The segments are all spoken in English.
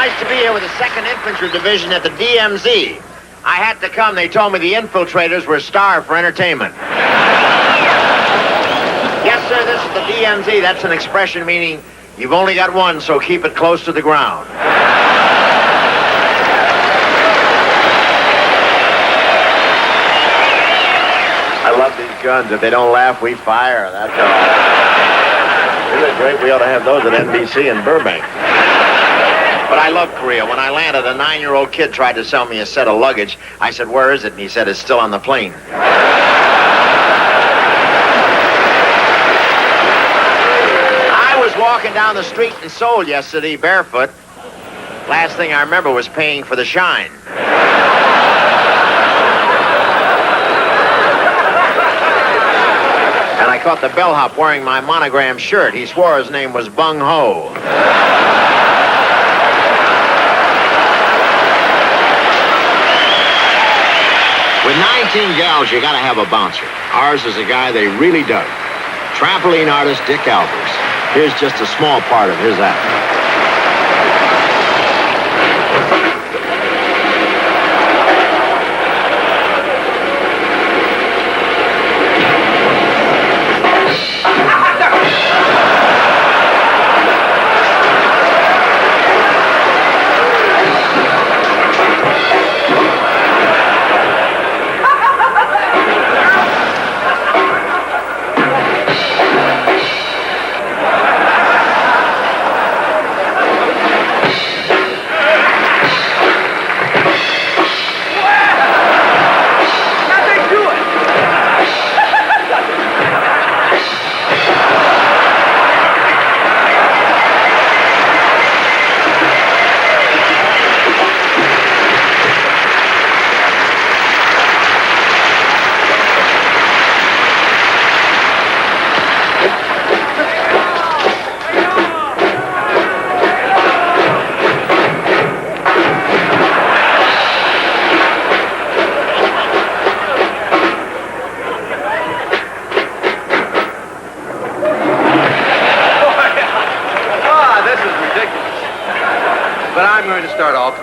Nice to be here with the 2nd Infantry Division at the DMZ. I had to come. They told me the infiltrators were starved for entertainment. Yes, sir, this is the DMZ. That's an expression meaning you've only got one, so keep it close to the ground. I love these guns. If they don't laugh, we fire. That's all. Isn't it great? We ought to have those at NBC in Burbank. But I love Korea. When I landed, a 9-year-old kid tried to sell me a set of luggage. I said, "Where is it?" And he said, "It's still on the plane." I was walking down the street in Seoul yesterday, barefoot. Last thing I remember was paying for the shine. And I caught the bellhop wearing my monogram shirt. He swore his name was Bung Ho. With 19 gals, you gotta have a bouncer. Ours is a guy they really dug. Trampoline artist Dick Albers. Here's just a small part of his act.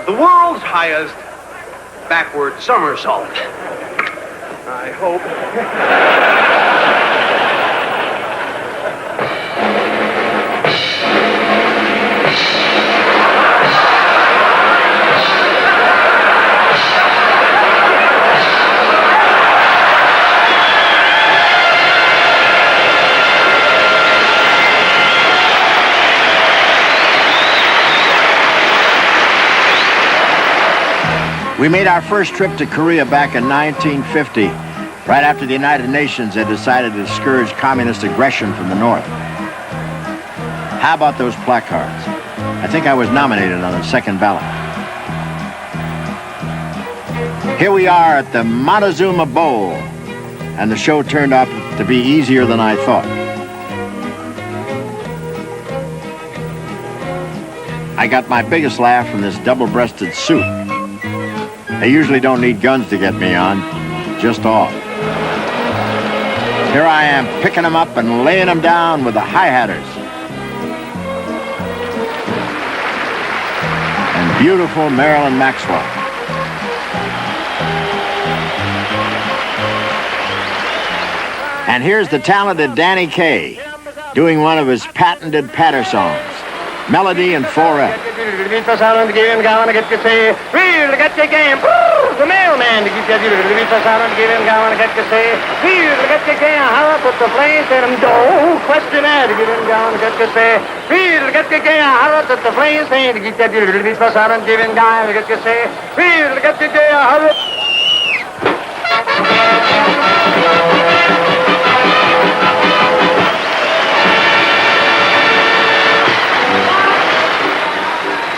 The world's highest backward somersault. I hope. We made our first trip to Korea back in 1950. Right after the United Nations had decided to discourage communist aggression from the North. How about those placards? I think I was nominated on the second ballot. Here we are at the Montezuma Bowl, and the show turned out to be easier than I thought. I got my biggest laugh from this double-breasted suit. They usually don't need guns to get me on, just off. Here I am, picking them up and laying them down with the hi-hatters. And beautiful Marilyn Maxwell. And here's the talented Danny Kaye, doing one of his patented patter songs, Melody and 4F. The mailman to get you to the beach out and give him going to get you say, feel to get you game, how put the flames in him, don't question that to get him going to get you say, feel to get you game, how put the flames in to get you to the beach out and give him going to get you say, feel to get you game, how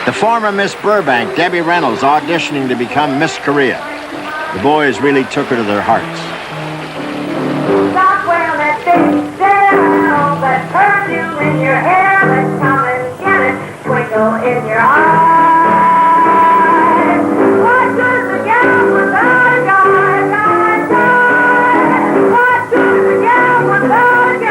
The former Miss Burbank, Debbie Reynolds, auditioning to become Miss Korea. The boys really took her to their hearts. Stop wearing that big down, that perfume in your hair, let's come and get it, twinkle in your eyes. What does the gal without a guy, What does the gal without a guy?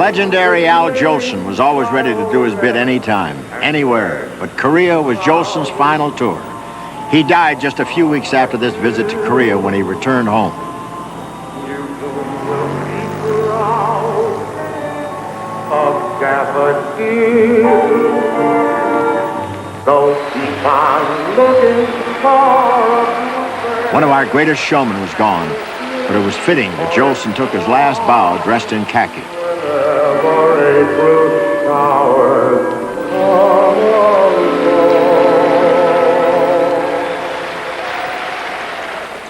legendary Al Jolson was always ready to do his bit anytime, anywhere, but Korea was Jolson's final tour. He died just a few weeks after this visit to Korea when he returned home. One of our greatest showmen was gone, but it was fitting that Jolson took his last bow dressed in khaki.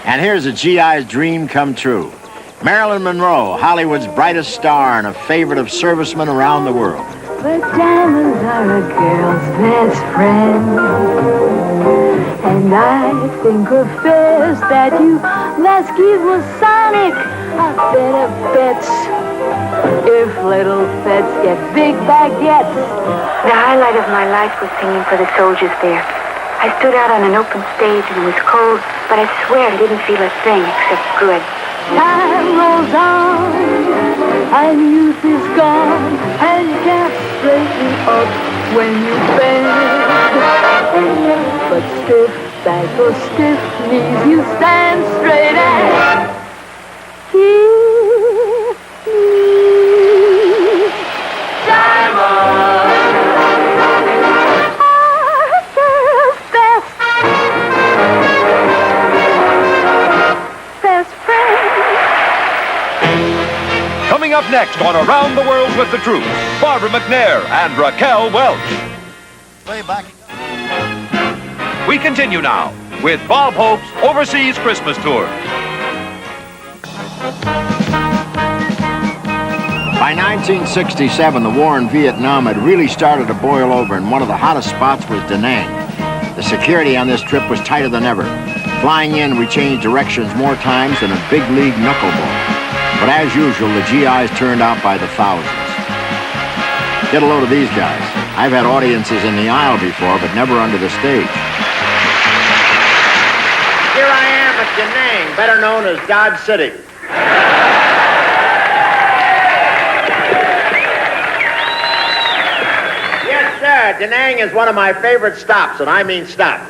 And here's a GI's dream come true. Marilyn Monroe, Hollywood's brightest star and a favorite of servicemen around the world. But diamonds are a girl's best friend. And I think we're fierce that you must give Masonic a bit of bets. If little pets get big baguettes. The highlight of my life was singing for the soldiers there. I stood out on an open stage and it was cold, but I swear I didn't feel a thing except good. Time rolls on, and youth is gone, and you can't straighten up when you bend. But stiff back or stiff knees, you stand straight and hear me. Diamond, our girl's best friend. Coming up next on Around the World with the Troops, Barbara McNair and Raquel Welch. Playback. We continue now with Bob Hope's Overseas Christmas Tour. By 1967, the war in Vietnam had really started to boil over, and one of the hottest spots was Da Nang. The security on this trip was tighter than ever. Flying in, we changed directions more times than a big league knuckleball. But as usual, the GIs turned out by the thousands. Get a load of these guys. I've had audiences in the aisle before, but never under the stage. Here I am at Da Nang, better known as Dodge City. Yes, sir, Da Nang is one of my favorite stops, and I mean stop.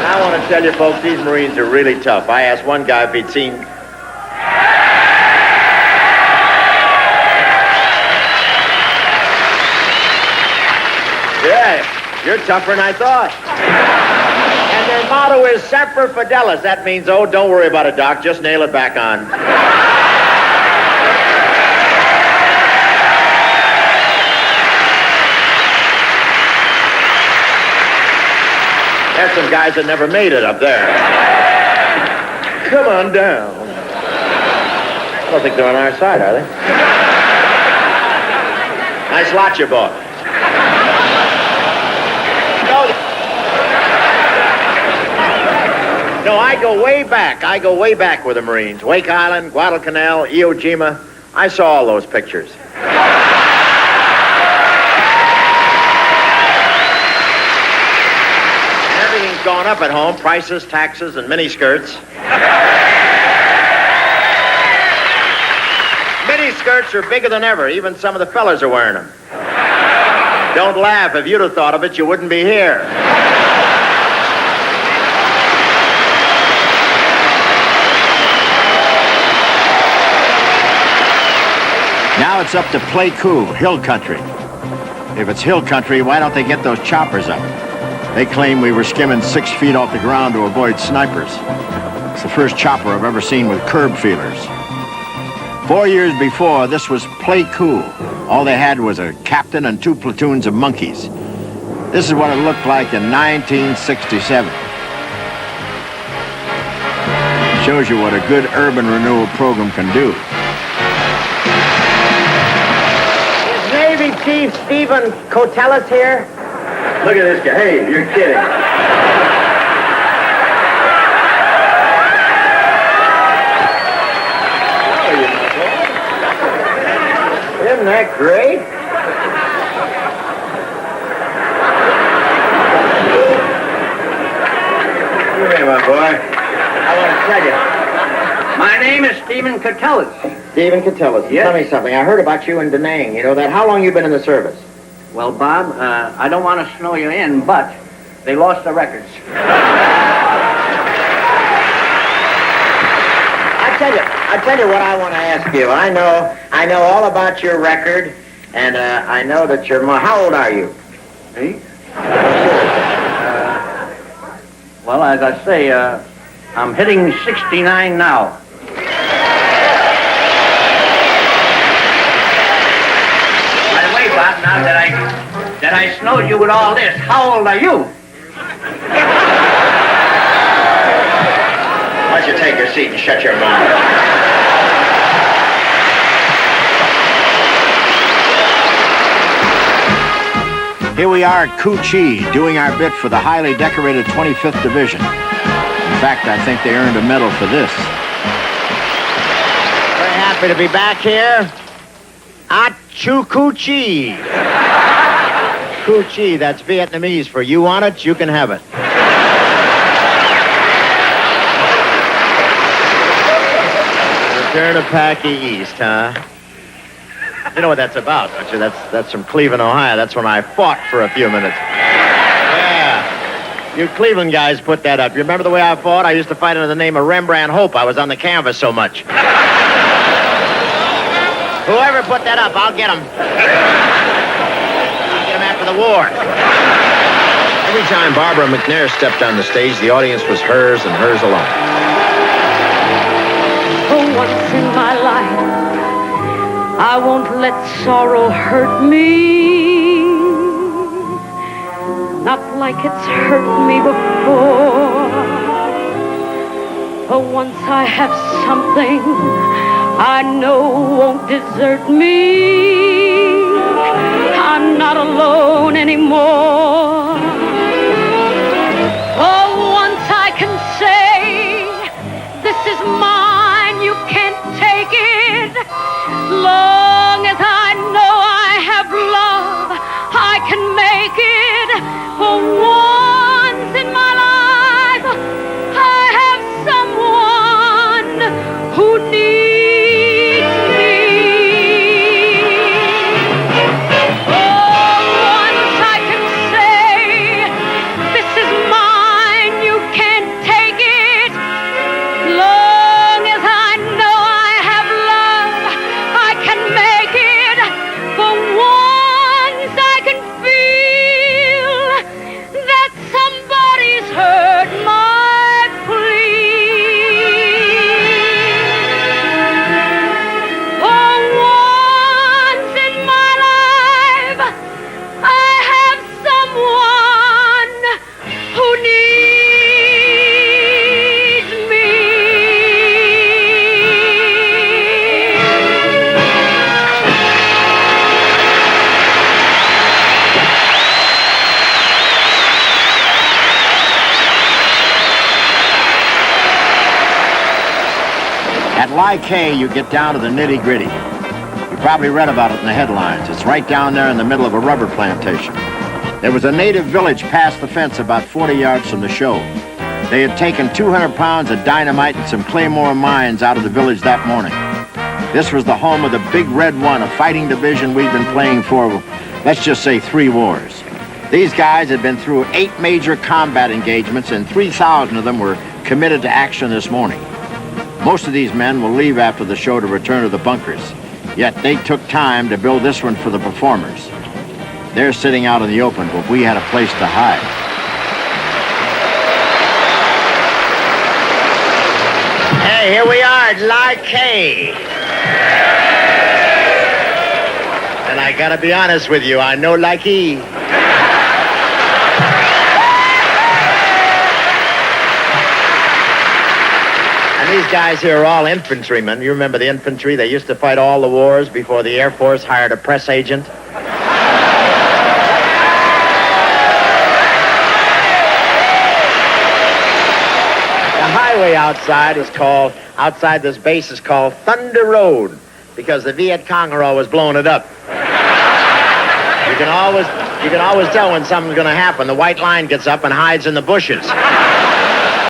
I want to tell you, folks, these Marines are really tough. I asked one guy if he'd seen... Yeah, you're tougher than I thought. And their motto is Semper Fidelis. That means, oh, don't worry about it, Doc. Just nail it back on. There's some guys that never made it up there. Come on down. I don't think they're on our side, are they? Nice lot you bought. No, I go way back. I go way back with the Marines. Wake Island, Guadalcanal, Iwo Jima. I saw all those pictures. Everything's gone up at home. Prices, taxes, and miniskirts. Miniskirts are bigger than ever. Even some of the fellas are wearing them. Don't laugh. If you'd have thought of it, you wouldn't be here. Now it's up to play cool, hill country. If it's hill country, why don't they get those choppers up? They claim we were skimming 6 feet off the ground to avoid snipers. It's the first chopper I've ever seen with curb feelers. 4 years before, this was play cool. All they had was a captain and 2 platoons of monkeys. This is what it looked like in 1967. Shows you what a good urban renewal program can do. Navy Chief Stephen Cotellis here. Look at this guy. Hey, you're kidding. Isn't that great? Come here, my boy. I want to tell you. My name is Stephen Catellis. Stephen Catellis. Yes. Tell me something. I heard about you in Da Nang. You know that? How long you been in the service? Well, Bob, I don't want to snow you in, but they lost the records. I tell you what I want to ask you. I know all about your record, and I know that you're how old are you? Me? Well, as I say, I'm hitting 69 now. By the way, Bob, now that I snowed you with all this, how old are you? Why don't you take your seat and shut your mouth? Here we are at Cu Chi, doing our bit for the highly decorated 25th Division. In fact, I think they earned a medal for this. Very happy to be back here. At Chu Cu Chi. Cu Chi, that's Vietnamese for you want it, you can have it. Return of Packy East, huh? You know what that's about, don't you? That's from Cleveland, Ohio. That's when I fought for a few minutes. Yeah. You Cleveland guys put that up. You remember the way I fought? I used to fight under the name of Rembrandt Hope. I was on the canvas so much. Whoever put that up, I'll get him. I'll get him after the war. Every time Barbara McNair stepped on the stage, the audience was hers and hers alone. For once in my life, I won't let sorrow hurt me. Not like it's hurt me before. For once I have something I know won't desert me. I'm not alone anymore. For once I can say, this is mine, you can't take it. Long as I know I have love, I can make it. For once in my life, I have someone who needs me. For once I can say, this is mine, you can't take it. Long as I know I have love, I can make it. For once I can feel that somebody's heard my plea. For once in my life, I have someone who needs me. At Kaye, you get down to the nitty-gritty. You probably read about it in the headlines. It's right down there in the middle of a rubber plantation. There was a native village past the fence about 40 yards from the show. They had taken 200 pounds of dynamite and some claymore mines out of the village that morning. This was the home of the Big Red One, a fighting division we'd been playing for, let's just say, 3 wars. These guys had been through 8 major combat engagements, and 3,000 of them were committed to action this morning. Most of these men will leave after the show to return to the bunkers, yet they took time to build this one for the performers. They're sitting out in the open, but we had a place to hide. Hey, here we are at Kaye. And I gotta be honest with you, I know likey. These guys here are all infantrymen. You remember the infantry? They used to fight all the wars before the Air Force hired a press agent. The highway outside this base is called Thunder Road because the Viet Cong are always blowing it up. You can always tell when something's going to happen. The white line gets up and hides in the bushes.